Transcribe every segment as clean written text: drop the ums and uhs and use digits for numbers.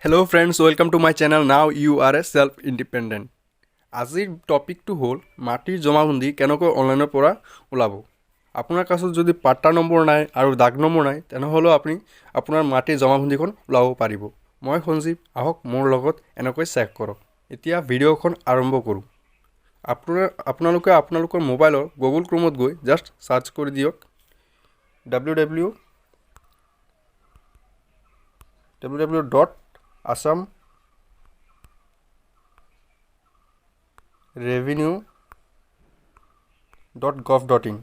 Hello friends, welcome to my channel. Now you are a self-independent. আজিৰ টপিকটো হ'ল মাটিৰ জমাবন্দী কেনেকৈ অনলাইনৰ পৰা ওলাব। আপোনাৰ কাছত যদি পাট্টা নম্বৰ নাই আৰু দাগ নম্বৰ নাই তেনেহ'লে আপুনি আপোনাৰ মাটিৰ জমাবন্দীখন ওলাব পাৰিব। মই সঞ্জীৱ, আহক মোৰ লগত এনেকৈ চেক কৰক। এতিয়া ভিডিঅ'খন আৰম্ভ কৰোঁ। আপোনালোকৰ মোবাইলৰ গুগল ক্ৰোমত গৈ জাষ্ট সাৰ্চ কৰি দিয়ক www.assam.revenue.gov.in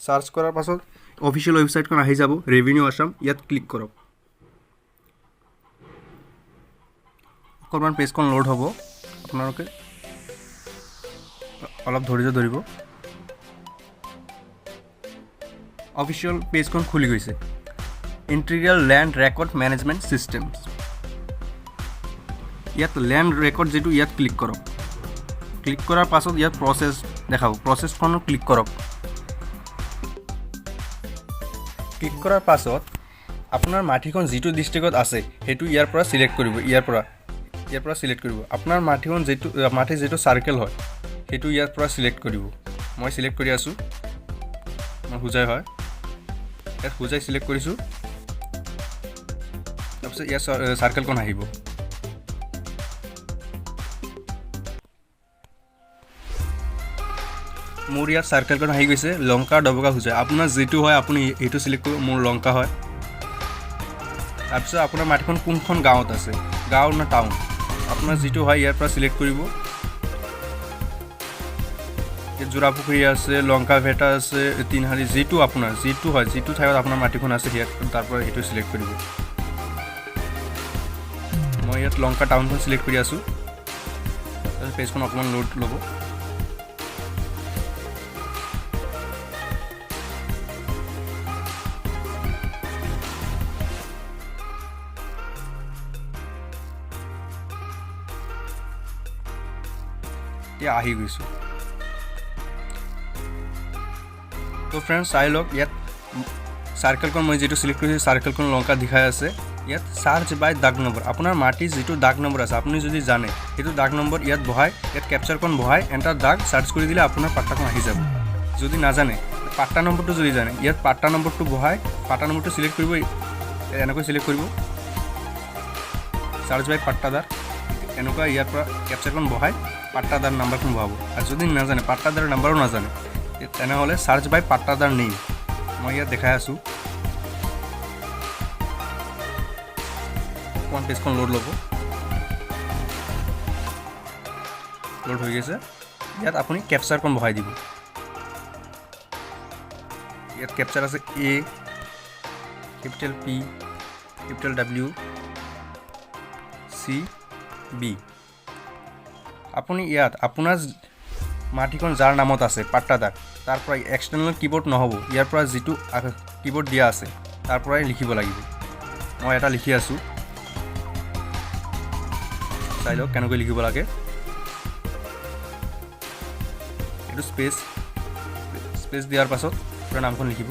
সাৰ্চ কৰাৰ পাছত অফিচিয়েল ৱেবছাইটখন আহি যাব ৰেভিনিউ আসাম। ইয়াত ক্লিক কৰক। অকণমান পেজখন লোড হ'ব, আপোনালোকে অলপ ধৈৰ্য ধৰিব। অফিচিয়েল পেজখন খুলি গৈছে। Integral land record management system, ইয়াত লেণ্ড ৰেকৰ্ড যিটো ইয়াত ক্লিক কৰক। ক্লিক কৰাৰ পাছত ইয়াত প্ৰচেছ দেখাব, প্ৰচেছখনো ক্লিক কৰক। ক্লিক কৰাৰ পাছত আপোনাৰ মাটিখন যিটো ডিষ্ট্ৰিক্টত আছে সেইটো ইয়াৰ পৰা চিলেক্ট কৰিব। ইয়াৰ পৰা চিলেক্ট কৰিব। আপোনাৰ মাটিখন মাটিৰ যিটো চাৰ্কেল হয় সেইটো ইয়াৰ পৰা চিলেক্ট কৰিব। মই চিলেক্ট কৰি আছোঁ, মই হোজাই হয়, ইয়াত হোজাই চিলেক্ট কৰিছোঁ। তাৰপিছত ইয়াত চাৰ্কেলখন আহিব। মোৰ ইয়াত চাৰ্কেলখন আহি গৈছে লংকা ডবকা হোজাই। আপোনাৰ যিটো হয় আপুনি এইটো চিলেক্ট কৰিব। মোৰ লংকা হয়। তাৰপিছত আপোনাৰ মাটিখন কোনখন গাঁৱত আছে, গাঁও নে টাউন, আপোনাৰ যিটো হয় ইয়াৰ পৰা চিলেক্ট কৰিব। জোৰাপুখুৰী আছে, লংকা ভেটা আছে, তিনহাৰী, যিটো আপোনাৰ যিটো হয় যিটো ঠাইত আপোনাৰ মাটিখন আছে ইয়াত তাৰ পৰা সেইটো চিলেক্ট কৰিব। মই ইয়াত লংকা টাউনখন চিলেক্ট কৰি আছোঁ। তাৰপিছত পেজখন অকণমান লোড ল'ব। এতিয়া আহি গৈছোঁ। তো ফ্ৰেণ্ডছ চাই লওক, ইয়াত চাৰ্কেলখন মই যিটো চিলেক্ট কৰিছোঁ চাৰ্কেলখন লংকা দেখাই আছে। ইয়াত চাৰ্চ বাই দাগ নম্বৰ, আপোনাৰ মাটিৰ যিটো দাগ নম্বৰ আছে আপুনি যদি জানে সেইটো দাগ নম্বৰ ইয়াত বহাই, ইয়াত কেপচাৰখন বহাই এণ্টাৰ দাগ চাৰ্চ কৰি দিলে আপোনাৰ পাট্টাখন আহি যাব। যদি নাজানে পাট্টা নম্বৰটো যদি জানে ইয়াত পাট্টা নম্বৰটো বহাই পাট্টা নম্বৰটো চিলেক্ট কৰিব। এনেকৈ চিলেক্ট কৰিব, চাৰ্চ বাই পাট্টাদাৰ, এনেকুৱা ইয়াৰ পৰা কেপচাৰখন বহাই পাট্টাদাৰ নাম্বাৰখন বহাব। আৰু যদি নাজানে পাট্টাদাৰ নাম্বাৰো নাজানে তেনেহ'লে চাৰ্চ বাই পাট্টাদাৰ নেম, মই ইয়াত দেখাই আছোঁ। অকণমান পেজখন লোড ল'ব। লোড হৈ গৈছে। ইয়াত আপুনি কেপচাৰখন বহাই দিব। ইয়াত কেপচাৰ আছে A, capital P, capital W, C, B। আপুনি ইয়াত আপোনাৰ মাটিখন যাৰ নামত আছে পাট্টাদাৰ তাৰ পৰা এক্সটাৰ্নেল কীবৰ্ড নহ'ব, ইয়াৰ পৰা যিটো কীবৰ্ড দিয়া আছে তাৰ পৰাই লিখিব লাগিব। মই এটা লিখি আছোঁ, চাই লওক কেনেকৈ লিখিব লাগে। এইটো স্পেচ দিয়াৰ পাছত পুৰা নামখন লিখিব।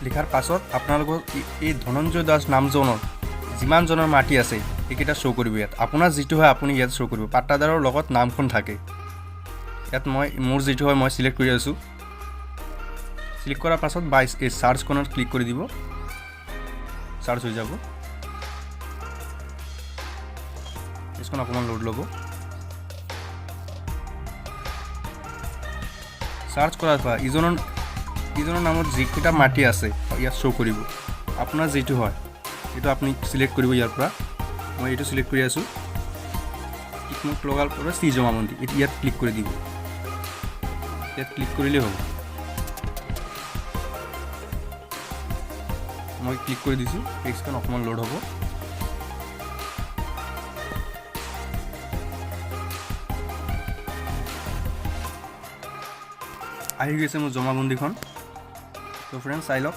লিখাৰ পাছত আপোনালোকৰ এই ধনঞ্জয় দাস নামজনৰ যিমানজনৰ মাটি আছে সেইকেইটা শ্ব' কৰিব। ইয়াত আপোনাৰ যিটো হয় আপুনি ইয়াত শ্ব' কৰিব। পাট্টাদাৰৰ লগত নামখন থাকে। ইয়াত মোৰ যিটো হয় মই চিলেক্ট কৰি আছোঁ। চিলেক্ট কৰাৰ পাছত এই চাৰ্চখনত ক্লিক কৰি দিব, চাৰ্চ হৈ যাব। এইখন অকণমান লোড ল'ব। চাৰ্চ কৰাৰ পৰা ইজনৰ নামত যিকেইটা মাটি আছে ইয়াত শ্ব' কৰিব। আপোনাৰ যিটো হয় সেইটো আপুনি চিলেক্ট কৰিব। ইয়াৰ পৰা মই এইটো চিলেক্ট কৰি আছোঁ। টিকমাৰ্ক লগাৰ পৰা চি জমাবন্দী ইয়াত ক্লিক কৰি দিব। ইয়াত ক্লিক কৰিলেই হ'ব। মই ক্লিক কৰি দিছোঁ। পেজখন অকণমান লোড হ'ব। আহি গৈছে মোৰ জমাবন্দীখন। তো ফ্ৰেণ্ডছ চাই লওক,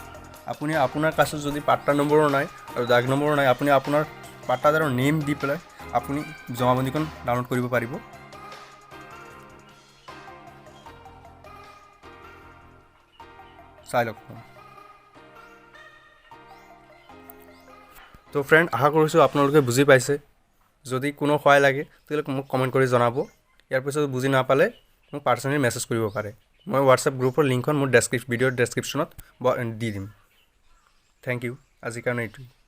আপুনি আপোনাৰ কাছে যদি পাট্টা নম্বৰো নাই আৰু দাগ নম্বৰো নাই, আপুনি আপোনাৰ পাট্টাদাৰৰ নেম দি পেলাই আপুনি জমাবন্দীখন ডাউনলোড কৰিব পাৰিব। চাই লওক। তো ফ্ৰেণ্ড, আশা কৰিছোঁ আপোনালোকে বুজি পাইছে। যদি কোনো সহায় লাগে তেতিয়াহ'লে মোক কমেণ্ট কৰি জনাব। ইয়াৰ পিছত বুজি নাপালে মোক পাৰ্চনেলি মেছেজ কৰিব পাৰে। মই হোৱাটছএপ গ্ৰুপৰ লিংকখন মোৰ ভিডিঅ'ৰ ডেছক্ৰিপশ্যনত দি দিম। Thank you. আজিৰ কাৰণে এইটোৱেই।